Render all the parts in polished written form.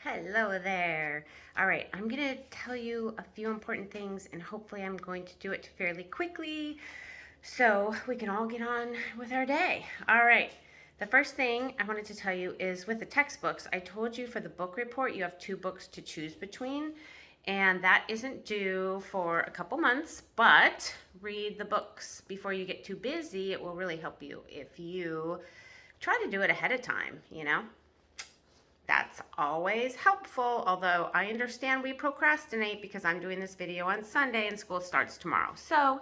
Hello there. All right, I'm going to tell you a few important things, and hopefully, I'm going to do it fairly quickly so we can all get on with our day. All right, the first thing I wanted to tell you is with the textbooks, I told you for the book report, you have two books to choose between, and that isn't due for a couple months, but read the books before you get too busy. It will really help you if you try to do it ahead of time. That's always helpful, although I understand we procrastinate because I'm doing this video on Sunday and school starts tomorrow. So,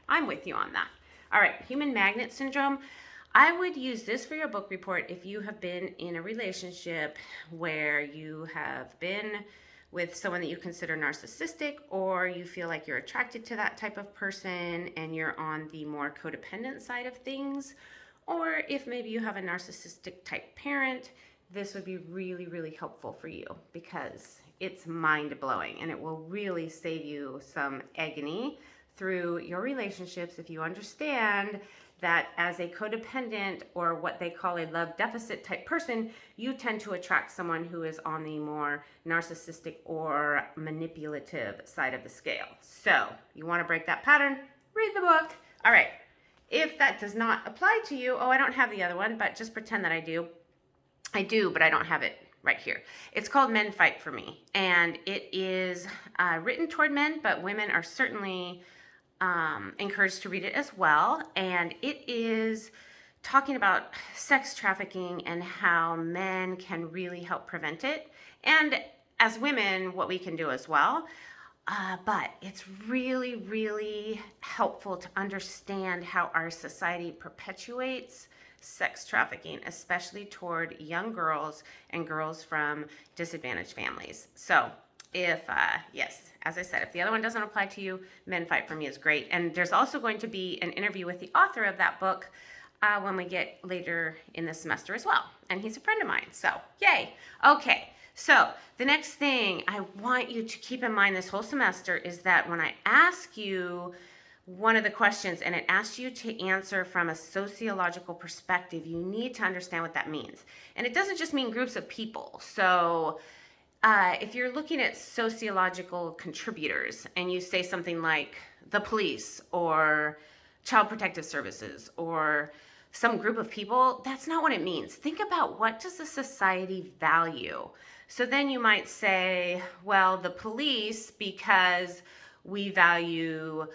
I'm with you on that. All right, human magnet syndrome. I would use this for your book report if you have been in a relationship where you have been with someone that you consider narcissistic, or you feel like you're attracted to that type of person and you're on the more codependent side of things, or if maybe you have a narcissistic type parent. This would be really, really helpful for you because it's mind-blowing and it will really save you some agony through your relationships if you understand that as a codependent, or what they call a love deficit type person, you tend to attract someone who is on the more narcissistic or manipulative side of the scale. So you want to break that pattern? Read the book. All right. If that does not apply to you, I don't have the other one, but just pretend that I do. I do, but I don't have it right here. It's called Men Fight For Me, and it is written toward men, but women are certainly encouraged to read it as well. And it is talking about sex trafficking and how men can really help prevent it, and as women, what we can do as well. But it's really, really helpful to understand how our society perpetuates sex trafficking, especially toward young girls and girls from disadvantaged families. So yes, as I said, if the other one doesn't apply to you, Men Fight For Me is great. And there's also going to be an interview with the author of that book when we get later in the semester as well. And he's a friend of mine, so yay. Okay, so the next thing I want you to keep in mind this whole semester is that when I ask you one of the questions and it asks you to answer from a sociological perspective, you need to understand what that means. And it doesn't just mean groups of people. So if you're looking at sociological contributors and you say something like the police or Child Protective Services or some group of people, that's not what it means. Think about, what does the society value? So then you might say, well, the police, because we value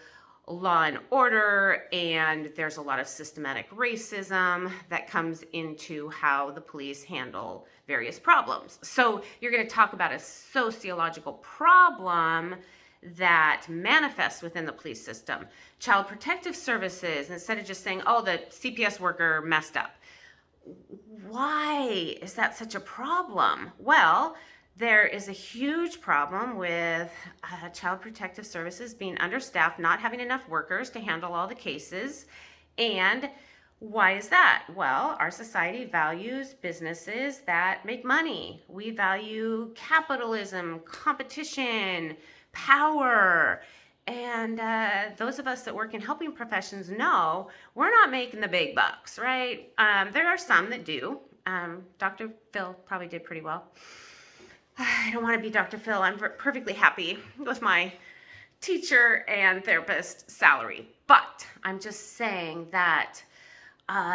law and order, and there's a lot of systematic racism that comes into how the police handle various problems. So you're going to talk about a sociological problem that manifests within the police system. Child Protective Services, instead of just saying, oh, the CPS worker messed up. Why is that such a problem? Well, there is a huge problem with Child Protective Services being understaffed, not having enough workers to handle all the cases. And why is that? Well, our society values businesses that make money. We value capitalism, competition, power. And those of us that work in helping professions know we're not making the big bucks, right? There are some that do. Dr. Phil probably did pretty well. I don't want to be Dr. Phil. I'm perfectly happy with my teacher and therapist salary. But I'm just saying that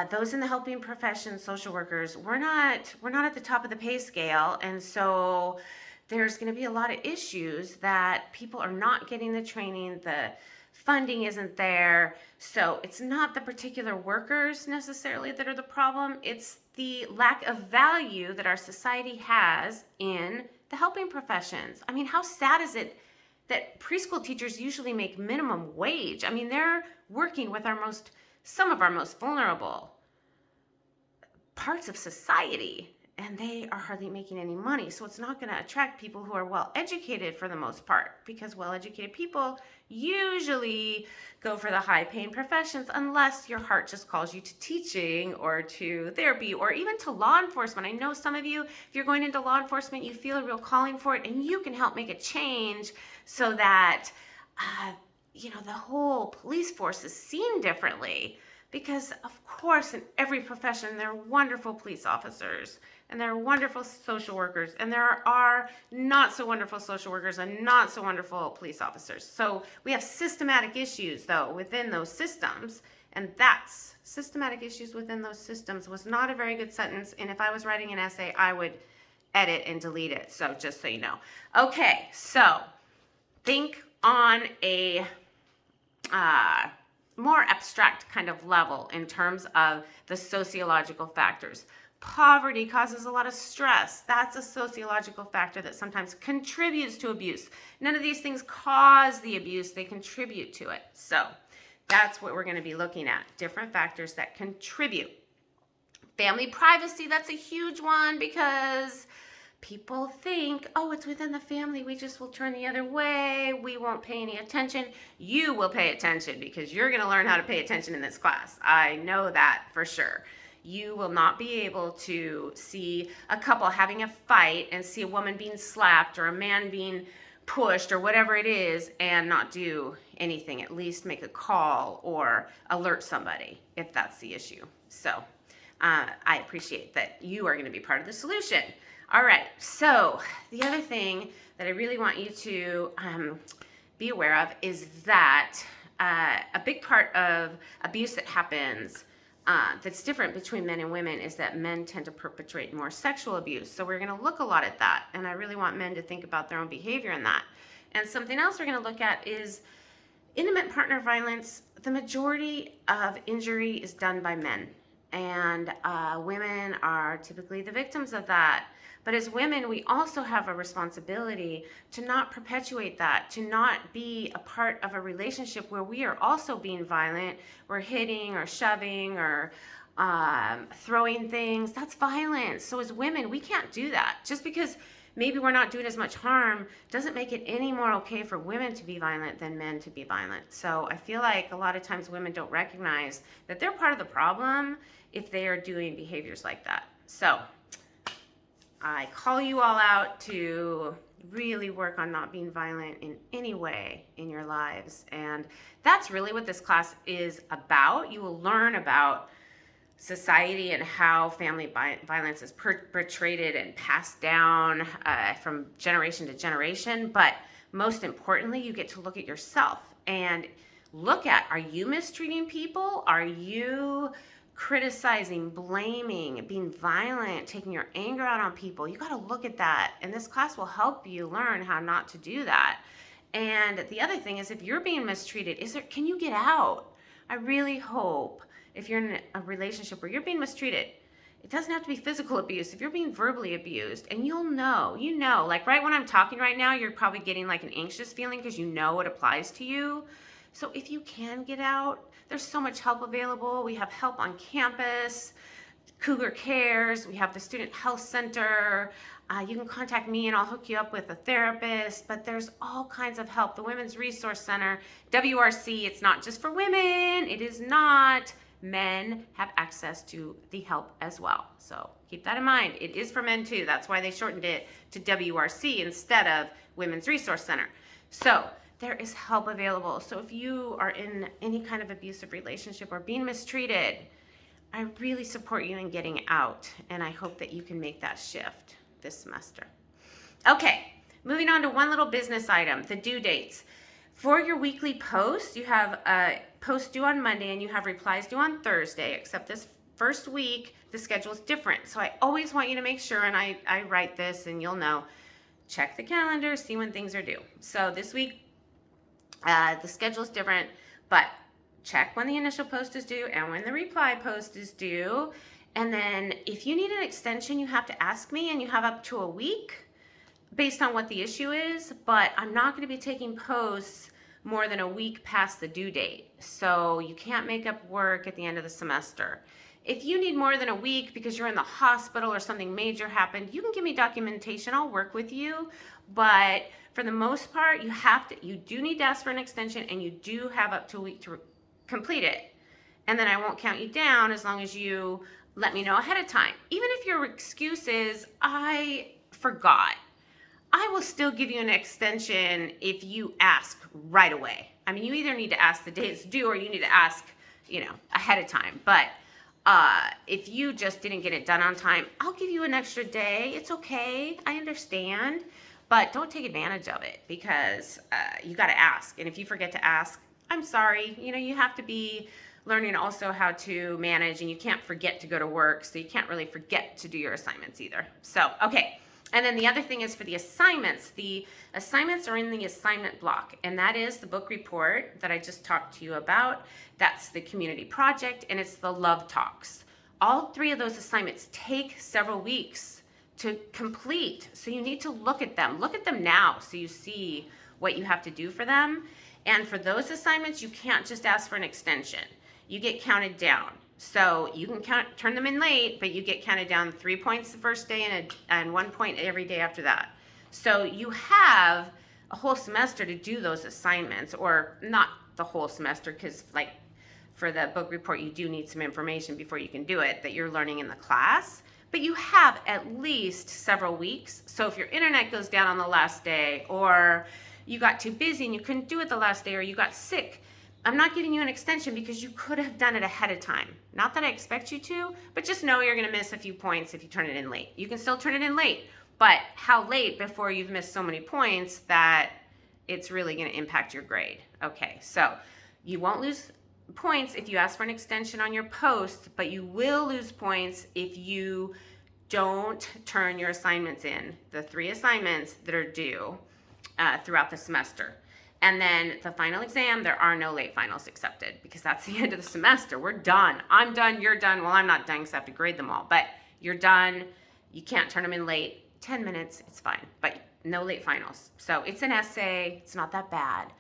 those in the helping profession, social workers, we're not at the top of the pay scale. And so there's going to be a lot of issues that people are not getting the training, the funding isn't there. So it's not the particular workers necessarily that are the problem. It's the lack of value that our society has in the helping professions. I mean, how sad is it that preschool teachers usually make minimum wage? I mean, they're working with some of our most vulnerable parts of society, and they are hardly making any money. So it's not going to attract people who are well educated for the most part, because well educated people usually go for the high paying professions, unless your heart just calls you to teaching or to therapy or even to law enforcement. I know some of you, if you're going into law enforcement, you feel a real calling for it, and you can help make a change so that the whole police force is seen differently. Because of course, in every profession, there are wonderful police officers. and there are wonderful social workers, and there are not so wonderful social workers and not so wonderful police officers. So we have systematic issues, though, within those systems, and that's systematic issues within those systems was not a very good sentence, and if I was writing an essay, I would edit and delete it, so just so you know. Okay, so think on a more abstract kind of level in terms of the sociological factors. Poverty causes a lot of stress. That's a sociological factor that sometimes contributes to abuse. None of these things cause the abuse, they contribute to it. So that's what we're going to be looking at, different factors that contribute. Family privacy, that's a huge one because people think, oh, it's within the family, we just will turn the other way, we won't pay any attention. You will pay attention because you're going to learn how to pay attention in this class. I know that for sure. You will not be able to see a couple having a fight and see a woman being slapped or a man being pushed or whatever it is and not do anything, at least make a call or alert somebody if that's the issue. So I appreciate that you are going to be part of the solution. All right, so the other thing that I really want you to be aware of is that a big part of abuse that happens that's different between men and women is that men tend to perpetrate more sexual abuse. So we're going to look a lot at that, and I really want men to think about their own behavior in that. And something else we're going to look at is intimate partner violence. The majority of injury is done by men, and women are typically the victims of that. But as women, we also have a responsibility to not perpetuate that, to not be a part of a relationship where we are also being violent. We're hitting or shoving or throwing things. That's violence. So as women, we can't do that. Just because maybe we're not doing as much harm doesn't make it any more okay for women to be violent than men to be violent. So I feel like a lot of times women don't recognize that they're part of the problem if they are doing behaviors like that. So I call you all out to really work on not being violent in any way in your lives. And that's really what this class is about. You will learn about society and how family violence is perpetrated and passed down from generation to generation. But most importantly, you get to look at yourself and look at, are you mistreating people? Are you criticizing, blaming, being violent, taking your anger out on people? You got to look at that. And this class will help you learn how not to do that. And the other thing is, if you're being mistreated, can you get out? I really hope if you're in a relationship where you're being mistreated, it doesn't have to be physical abuse. If you're being verbally abused, and you'll know, like right when I'm talking right now, you're probably getting like an anxious feeling because you know it applies to you. So if you can get out, there's so much help available. We have help on campus, Cougar Cares, we have the Student Health Center. You can contact me and I'll hook you up with a therapist, but there's all kinds of help. The Women's Resource Center, WRC, it's not just for women, it is not. Men have access to the help as well. So keep that in mind. It is for men too. That's why they shortened it to WRC instead of Women's Resource Center. So there is help available. So if you are in any kind of abusive relationship or being mistreated, I really support you in getting out, and I hope that you can make that shift this semester. Okay, moving on to one little business item, the due dates. For your weekly posts, you have a post due on Monday and you have replies due on Thursday, except this first week, the schedule is different. So I always want you to make sure, and I write this and you'll know, check the calendar, see when things are due. So this week, the schedule is different, but check when the initial post is due and when the reply post is due. And then if you need an extension, you have to ask me, and you have up to a week based on what the issue is, but I'm not going to be taking posts more than a week past the due date. So you can't make up work at the end of the semester. If you need more than a week because you're in the hospital or something major happened, you can give me documentation. I'll work with you. But for the most part, you do need to ask for an extension, and you do have up to a week to complete it. And then I won't count you down as long as you let me know ahead of time. Even if your excuse is, I forgot, I will still give you an extension if you ask right away. I mean, you either need to ask the day it's due or you need to ask, ahead of time. But if you just didn't get it done on time, I'll give you an extra day. It's okay. I understand. But don't take advantage of it, because you got to ask. And if you forget to ask, I'm sorry. You have to be learning also how to manage, and you can't forget to go to work, so you can't really forget to do your assignments either. So, okay. And then the other thing is for the assignments. The assignments are in the assignment block, and that is the book report that I just talked to you about. That's the community project, and it's the love talks. All 3 of those assignments take several weeks to complete. So you need to look at them. Look at them now so you see what you have to do for them. And for those assignments, you can't just ask for an extension. You get counted down. So you can turn them in late, but you get counted down 3 points the first day and 1 point every day after that. So you have a whole semester to do those assignments, or not the whole semester, because like for the book report, you do need some information before you can do it that you're learning in the class. But you have at least several weeks. So if your internet goes down on the last day, or you got too busy and you couldn't do it the last day, or you got sick, I'm not giving you an extension because you could have done it ahead of time. Not that I expect you to, but just know you're going to miss a few points if you turn it in late. You can still turn it in late, but how late before you've missed so many points that it's really going to impact your grade. Okay, so you won't lose points if you ask for an extension on your post, but you will lose points if you don't turn your assignments in, the 3 assignments that are due throughout the semester. And then the final exam, there are no late finals accepted, because that's the end of the semester. We're done. I'm done. You're done. Well, I'm not done because I have to grade them all, but you're done. You can't turn them in late. 10 minutes, it's fine, but no late finals. So it's an essay. It's not that bad.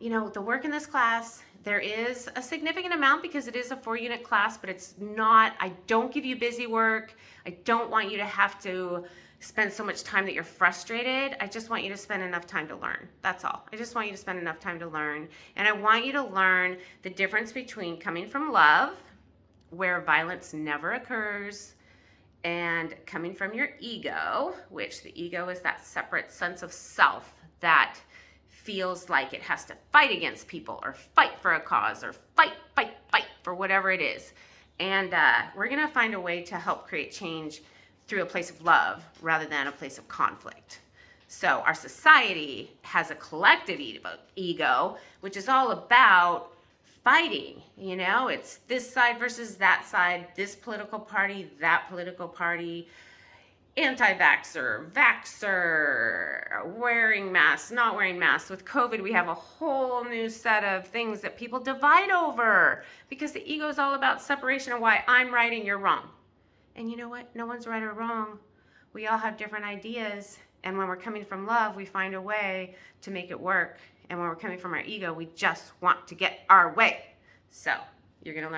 The work in this class, there is a significant amount because it is a 4-unit class, but it's not, I don't give you busy work. I don't want you to have to spend so much time that you're frustrated. I just want you to spend enough time to learn. That's all. I just want you to spend enough time to learn. And I want you to learn the difference between coming from love, where violence never occurs, and coming from your ego, which the ego is that separate sense of self that feels like it has to fight against people, or fight for a cause, or fight for whatever it is. And we're going to find a way to help create change through a place of love rather than a place of conflict. So our society has a collective ego, which is all about fighting. It's this side versus that side, this political party, that political party, anti-vaxxer, vaxxer, wearing masks, not wearing masks. With COVID, we have a whole new set of things that people divide over, because the ego is all about separation of why I'm right and you're wrong. And you know what? No one's right or wrong. We all have different ideas. And when we're coming from love, we find a way to make it work. And when we're coming from our ego, we just want to get our way. So you're going to learn.